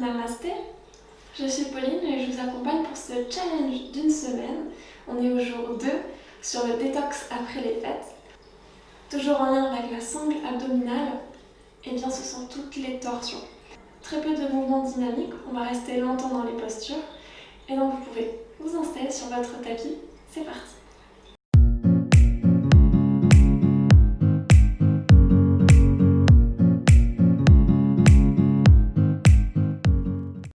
Namasté, je suis Pauline et je vous accompagne pour ce challenge d'une semaine. On est au jour 2 sur le détox après les fêtes. Toujours en lien avec la sangle abdominale, et bien ce sont toutes les torsions. Très peu de mouvements dynamiques, on va rester longtemps dans les postures. Et donc vous pouvez vous installer sur votre tapis. C'est parti.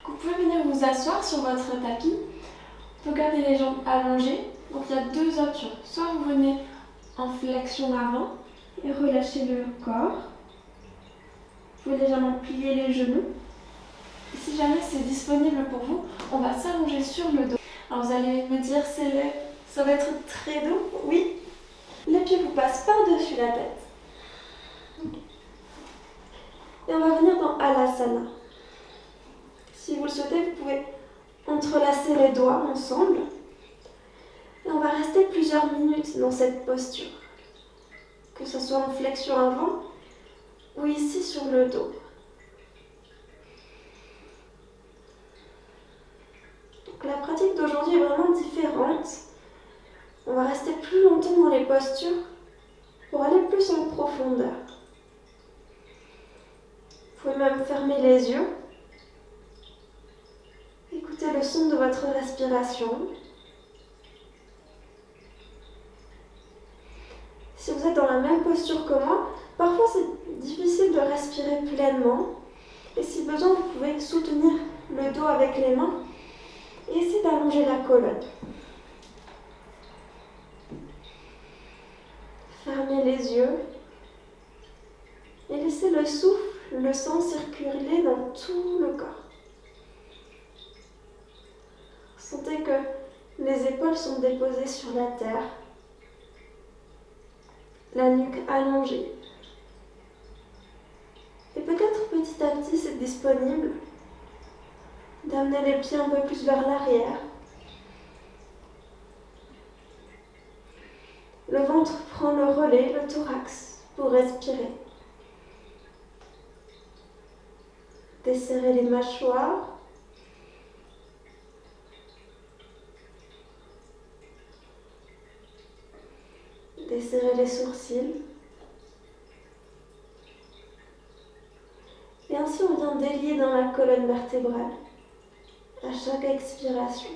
Vous pouvez venir vous asseoir sur votre tapis. Vous pouvez garder les jambes allongées. Donc il y a deux options. Soit vous venez en flexion avant et relâchez le corps. Vous pouvez légèrement plier les genoux. Et si jamais c'est disponible pour vous, on va s'allonger sur le dos. Alors vous allez me dire, ça va être très doux. Oui. Les pieds vous passent par-dessus la tête. Et on va venir dans Alasana. Si vous le souhaitez, vous pouvez entrelacer les doigts ensemble. Et on va rester plusieurs minutes dans cette posture. Que ce soit en flexion avant ou ici sur le dos. Donc la pratique d'aujourd'hui est vraiment différente. On va rester plus longtemps dans les postures pour aller plus en profondeur. Vous pouvez même fermer les yeux. Écoutez le son de votre respiration. Si vous êtes dans la même posture que moi, parfois c'est difficile de respirer pleinement. Et si besoin, vous pouvez soutenir le dos avec les mains et essayer d'allonger la colonne. Fermez les yeux et laissez le souffle, le sang circuler dans tout le corps. Sentez que les épaules sont déposées sur la terre, la nuque allongée. Et peut-être petit à petit, c'est disponible d'amener les pieds un peu plus vers l'arrière. Le ventre prend le relais, le thorax, pour respirer. Desserrez les mâchoires. Desserrez les sourcils. Et ainsi, on vient délier dans la colonne vertébrale à chaque expiration.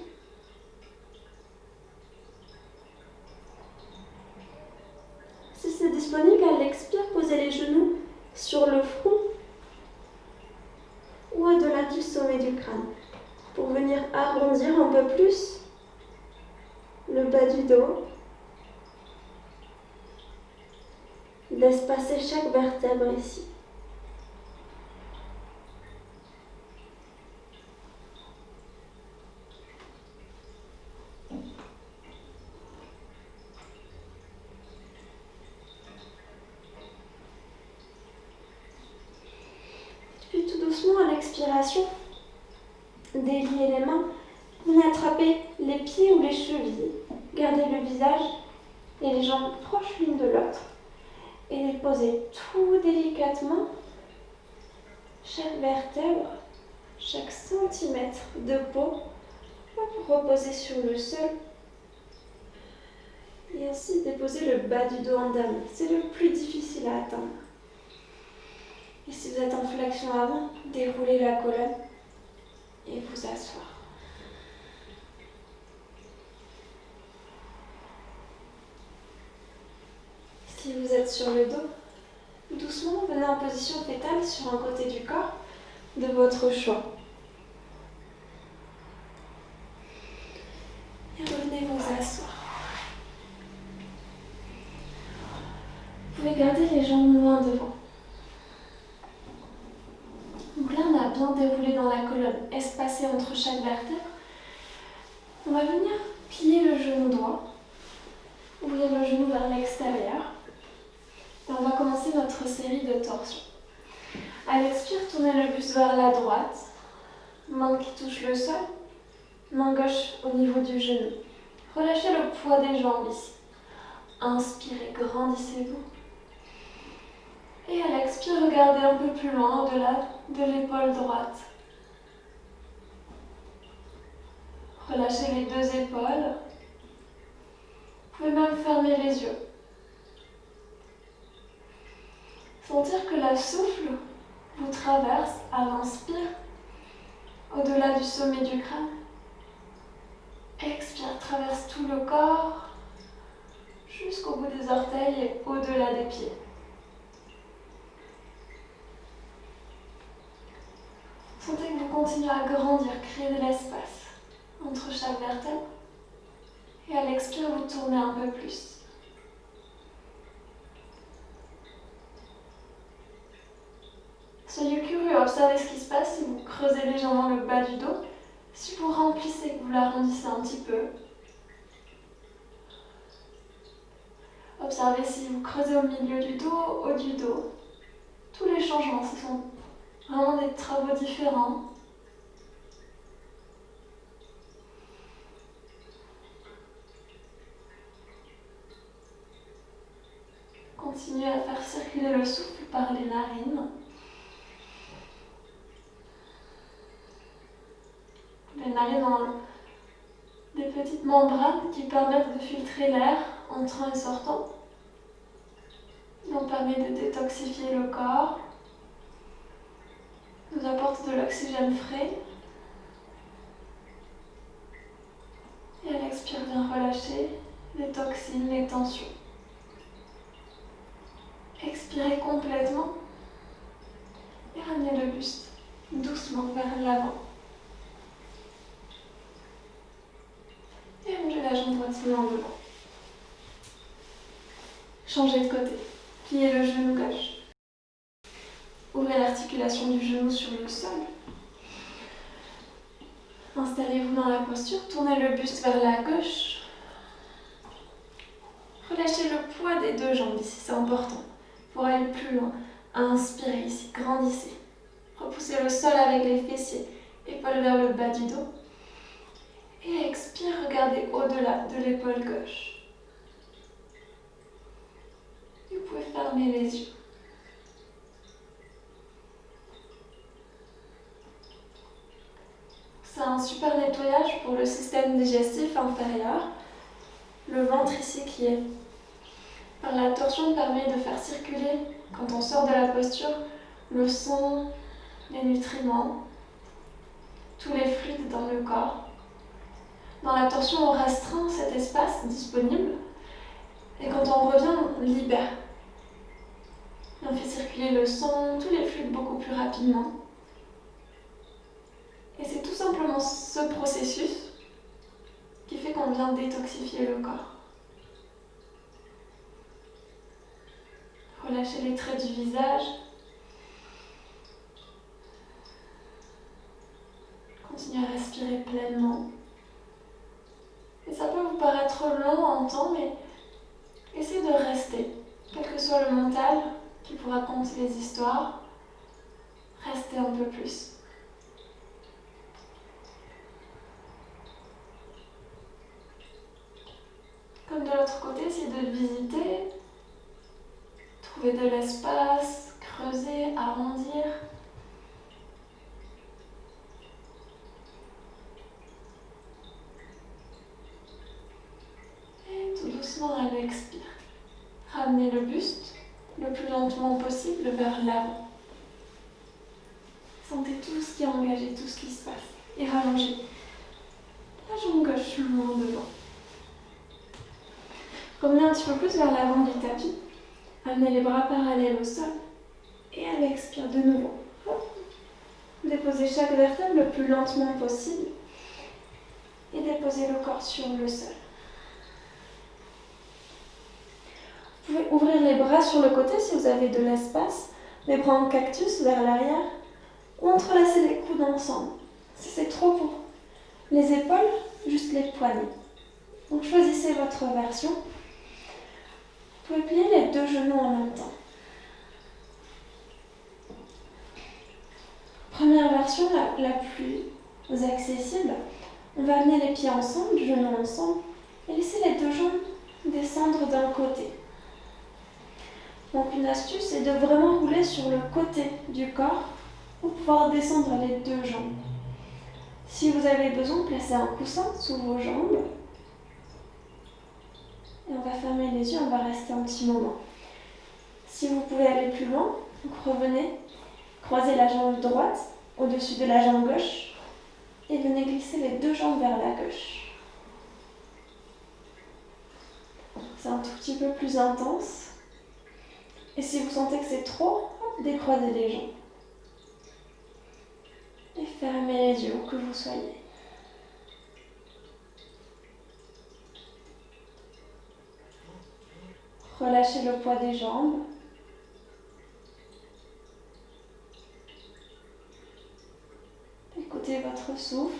Si c'est disponible, à l'expire, posez les genoux sur le front ou au-delà du sommet du crâne pour venir arrondir un peu plus le bas du dos, d'espacer chaque vertèbre ici. Puis tout doucement à l'expiration, déliez les mains, venez attraper les pieds ou les chevilles, gardez le visage et les jambes proches l'une de l'autre et posez tout délicatement chaque vertèbre, chaque centimètre de peau pour reposer sur le sol et ainsi déposer le bas du dos endormi. C'est le plus difficile à atteindre. Et si vous êtes en flexion avant, déroulez la colonne et vous asseoir. Si vous êtes sur le dos, doucement venez en position fétale sur un côté du corps de votre choix. Et revenez vous asseoir. Vous pouvez garder les jambes loin devant. Donc là, on a bien déroulé dans la colonne, espacée entre chaque vertèbre. On va venir plier le genou droit, ouvrir le genou vers l'extérieur. Et on va commencer notre série de torsions. À l'expire, tournez le buste vers la droite, main qui touche le sol, main gauche au niveau du genou. Relâchez le poids des jambes ici. Inspirez, grandissez-vous. Et à l'expire, regardez un peu plus loin, au-delà de l'épaule droite. Relâchez les deux épaules. Vous pouvez même fermer les yeux. Sentir que le souffle vous traverse à l'inspire, au-delà du sommet du crâne. Expire, traverse tout le corps, jusqu'au bout des orteils et au-delà des pieds. Sentez que vous continuez à grandir, créer de l'espace entre chaque vertèbre. Et à l'expire, vous tournez un peu plus. Soyez curieux, observez ce qui se passe si vous creusez légèrement le bas du dos, si vous remplissez, que vous l'arrondissez un petit peu. Observez si vous creusez au milieu du dos, haut du dos. Tous les changements, ce sont vraiment des travaux différents. Continuez à faire circuler le souffle par les narines. Les narines ont des petites membranes qui permettent de filtrer l'air entrant et sortant. On permet de détoxifier le corps, nous apporte de l'oxygène frais. Et à l'expire, bien relâcher les toxines, les tensions. Expirez complètement et ramenez le buste doucement vers l'avant. Et rangez la jambe droite en devant. Changez de côté. Pliez le genou gauche. Ouvrez l'articulation du genou sur le sol. Installez-vous dans la posture. Tournez le buste vers la gauche. Relâchez le poids des deux jambes ici, c'est important. Pour aller plus loin, inspirez ici, grandissez. Repoussez le sol avec les fessiers, épaules vers le bas du dos. Et expire, regardez au-delà de l'épaule gauche. Vous pouvez fermer les yeux. C'est un super nettoyage pour le système digestif inférieur. Le ventre ici qui est par la torsion permet de faire circuler, quand on sort de la posture, le sang, les nutriments, tous les fluides dans le corps. Dans la torsion, on restreint cet espace disponible et quand on revient, on libère. On fait circuler le sang, tous les fluides beaucoup plus rapidement. Et c'est tout simplement ce processus qui fait qu'on vient détoxifier le corps. Relâchez les traits du visage. Continuez à respirer pleinement. Et ça peut vous paraître long en temps, mais essayez de rester. Quel que soit le mental qui vous raconte les histoires, restez un peu plus. Comme de l'autre côté, essayez de visiter, trouver de l'espace, creuser, arrondir. Et tout doucement, à l'expire. Ramenez le buste le plus lentement possible vers l'avant. Sentez tout ce qui est engagé, tout ce qui se passe. Et rallongez la jambe gauche loin devant. Revenez un petit peu plus vers l'avant du tapis. Amenez les bras parallèles au sol. Et à l'expire de nouveau. Déposez chaque vertèbre le plus lentement possible. Et déposez le corps sur le sol. Vous pouvez ouvrir les bras sur le côté si vous avez de l'espace. Les bras en cactus vers l'arrière. Ou entrelacer les coudes ensemble. Si c'est trop pour les épaules, juste les poignets. Donc choisissez votre version. Vous pouvez plier les deux genoux en même temps. Première version, la plus accessible. On va amener les pieds ensemble, les genoux ensemble, et laisser les deux jambes descendre d'un côté. Donc une astuce, c'est de vraiment rouler sur le côté du corps pour pouvoir descendre les deux jambes. Si vous avez besoin, placez un coussin sous vos jambes. Et on va fermer les yeux, on va rester un petit moment. Si vous pouvez aller plus loin, donc revenez, croisez la jambe droite au-dessus de la jambe gauche et venez glisser les deux jambes vers la gauche. C'est un tout petit peu plus intense. Et si vous sentez que c'est trop, décroisez les jambes. Et fermez les yeux où que vous soyez. Relâchez le poids des jambes. Écoutez votre souffle.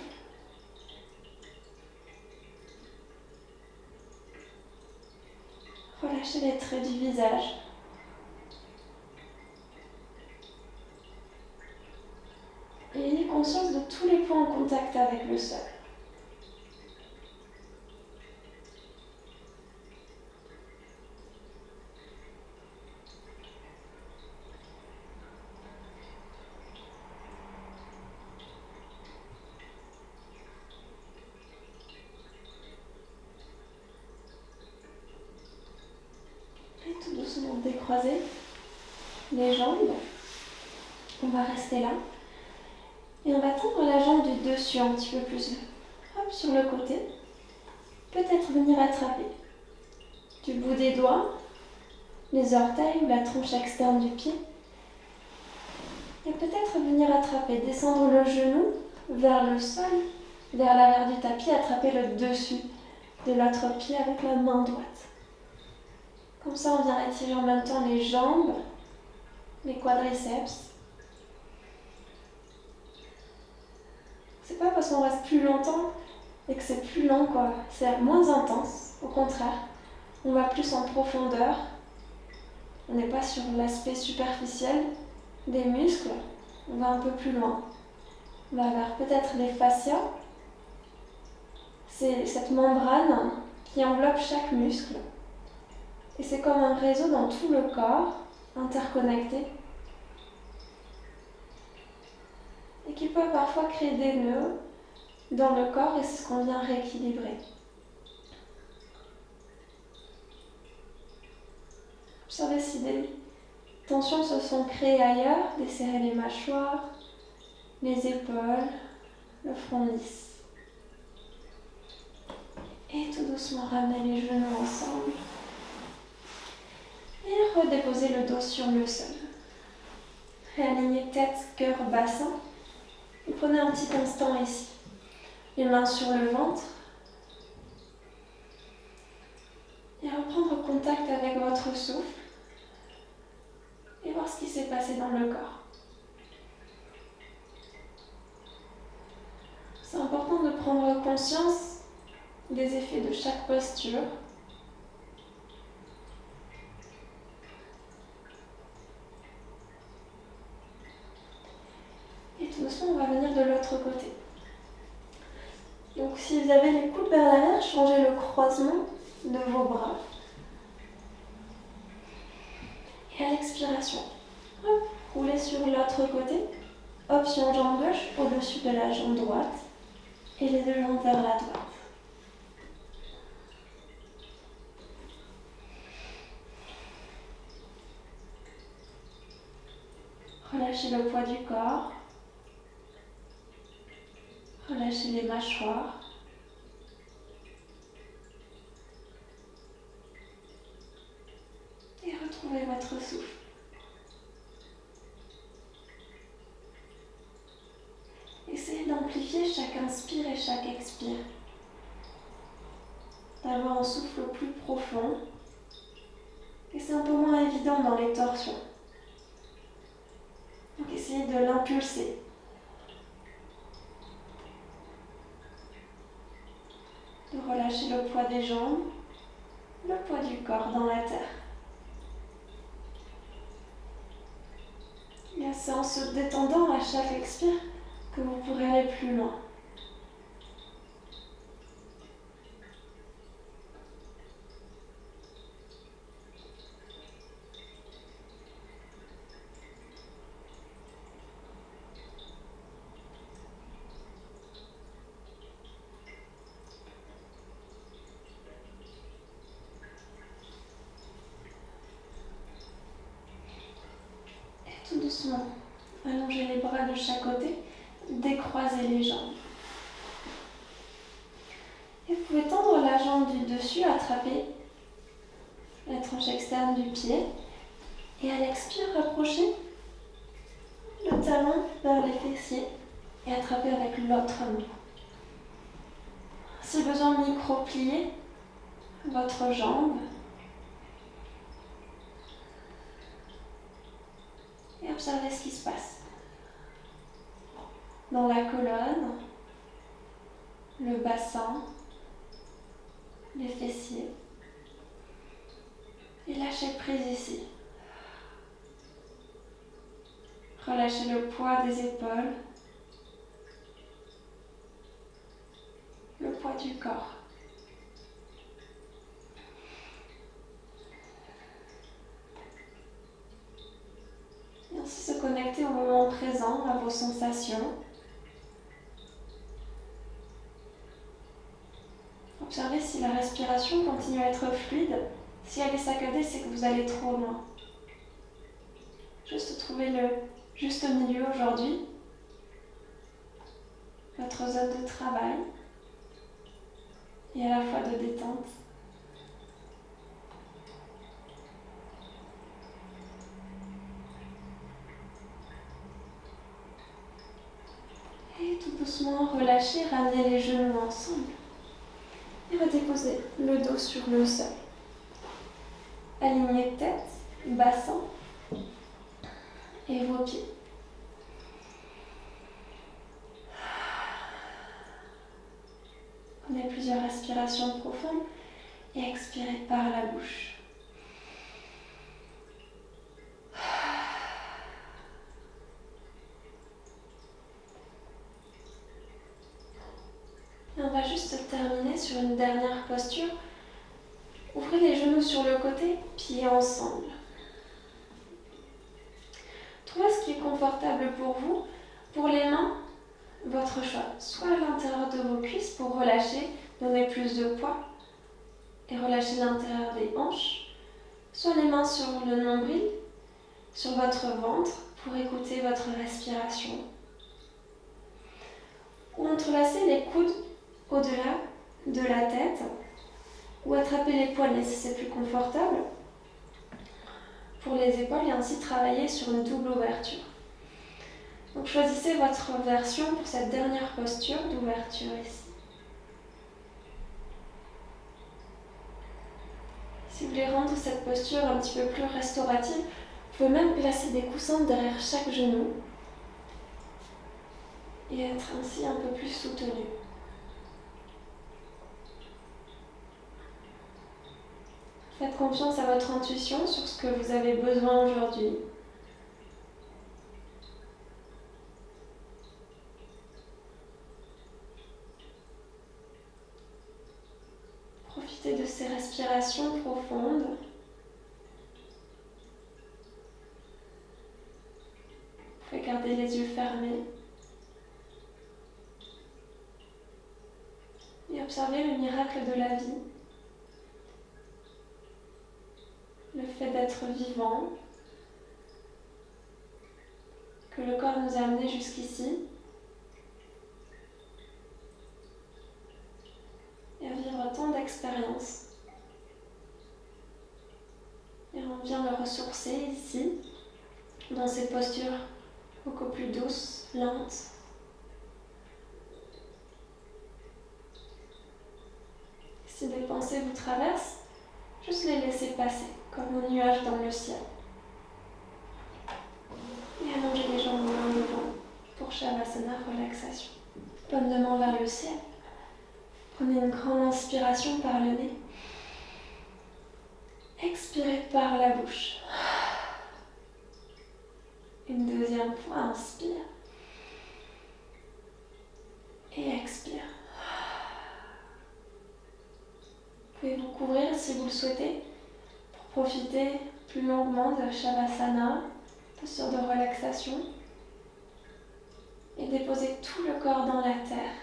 Relâchez les traits du visage. Et ayez conscience de tous les points en contact avec le sol. Et tout doucement décroisez les jambes. On va rester là. Et on va tendre la jambe du dessus un petit peu plus. Hop, sur le côté. Peut-être venir attraper du bout des doigts, les orteils ou la tronche externe du pied. Et peut-être venir attraper, descendre le genou vers le sol, vers l'arrière du tapis, attraper le dessus de l'autre pied avec la main droite. Comme ça, on vient étirer en même temps les jambes, les quadriceps. C'est pas parce qu'on reste plus longtemps et que c'est plus long, quoi. C'est moins intense, au contraire. On va plus en profondeur. On n'est pas sur l'aspect superficiel des muscles. On va un peu plus loin. On va vers peut-être les fascias. C'est cette membrane qui enveloppe chaque muscle. Et c'est comme un réseau dans tout le corps, interconnecté. Et qui peut parfois créer des nœuds dans le corps et c'est ce qu'on vient rééquilibrer. Observez si des tensions se sont créées ailleurs, desserrez les mâchoires, les épaules, le front lisse. Et tout doucement ramenez les genoux ensemble. Et redéposez le dos sur le sol. Réalignez tête, cœur, bassin. Et prenez un petit instant ici. Les mains sur le ventre. Et reprendre contact avec votre souffle. Et voir ce qui s'est passé dans le corps. C'est important de prendre conscience des effets de chaque posture. Et tout doucement, on va venir de l'autre côté. Donc si vous avez les coudes vers l'arrière, changez le croisement de vos bras. Et à l'expiration, hop, roulez sur l'autre côté. Option jambe gauche au-dessus de la jambe droite. Et les deux jambes vers la droite. Relâchez le poids du corps. Relâchez les mâchoires. Et retrouvez votre souffle. Essayez d'amplifier chaque inspire et chaque expire. D'avoir un souffle plus profond. Et c'est un peu moins évident dans les torsions. Donc essayez de l'impulser. De relâcher le poids des jambes, le poids du corps dans la terre. Et c'est en se détendant à chaque expire que vous pourrez aller plus loin. doucement. Allongez les bras de chaque côté, décroisez les jambes. Et vous pouvez tendre la jambe du dessus, attraper la tranche externe du pied. Et à l'expire, rapprochez le talon vers les fessiers et attrapez avec l'autre main. Si besoin, micro-pliez votre jambe. Et observez ce qui se passe. Dans la colonne, le bassin, les fessiers. Et lâchez prise ici. Relâchez le poids des épaules, le poids du corps. Et ainsi se connecter au moment présent, à vos sensations. Observez si la respiration continue à être fluide. Si elle est saccadée, c'est que vous allez trop loin. Juste trouver le juste milieu aujourd'hui. Votre zone de travail. Et à la fois de détente. Et tout doucement, relâchez, ramenez les genoux ensemble. Et redéposez le dos sur le sol. Alignez tête, bassin et vos pieds. Prenez plusieurs respirations profondes et expirez par la bouche. Et on va juste terminer sur une dernière posture. Ouvrez les genoux sur le côté, pieds ensemble. Trouvez ce qui est confortable pour vous. Pour les mains, votre choix. Soit à l'intérieur de vos cuisses pour relâcher, donner plus de poids et relâcher l'intérieur des hanches. Soit les mains sur le nombril, sur votre ventre pour écouter votre respiration. Ou entrelacer les coudes au-delà de la tête. Ou attraper les poignets si c'est plus confortable pour les épaules et ainsi travailler sur une double ouverture. Donc choisissez votre version pour cette dernière posture d'ouverture ici. Si vous voulez rendre cette posture un petit peu plus restaurative, vous pouvez même placer des coussins derrière chaque genou et être ainsi un peu plus soutenu. Faites confiance à votre intuition sur ce que vous avez besoin aujourd'hui. Profitez de ces respirations profondes. Vous pouvez garder les yeux fermés. Et observez le miracle de la vie. Le fait d'être vivant, que le corps nous a amenés jusqu'ici, et à vivre tant d'expériences. Et on vient le ressourcer ici, dans ces postures beaucoup plus douces, lentes. Si des pensées vous traversent, juste les laisser passer, comme un nuage dans le ciel. Et allongez les jambes vers le devant pour Shavasana, relaxation. Paume de main vers le ciel. Prenez une grande inspiration par le nez. Expirez par la bouche. Une deuxième fois, inspire. Et expire. Vous pouvez vous couvrir si vous le souhaitez pour profiter plus longuement de Shavasana, posture de relaxation, et déposer tout le corps dans la terre.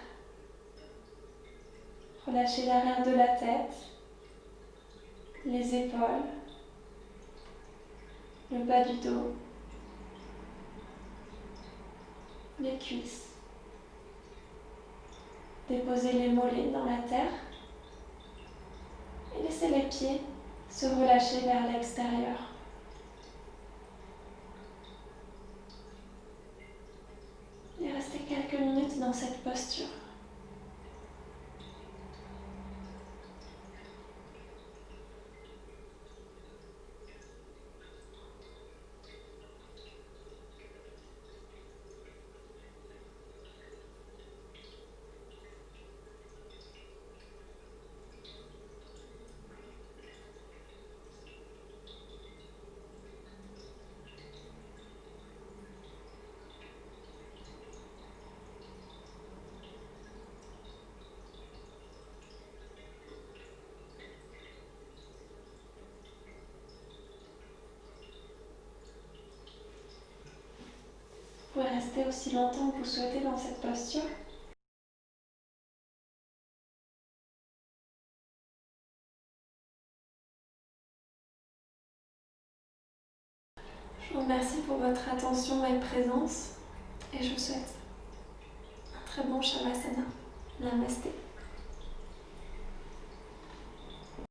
Relâchez l'arrière de la tête, les épaules, le bas du dos, les cuisses. Déposez les mollets dans la terre et laissez les pieds se relâcher vers l'extérieur. Et restez quelques minutes dans cette posture. Vous pouvez rester aussi longtemps que vous souhaitez dans cette posture. Je vous remercie pour votre attention et présence et je vous souhaite un très bon Shavasana. Namasté.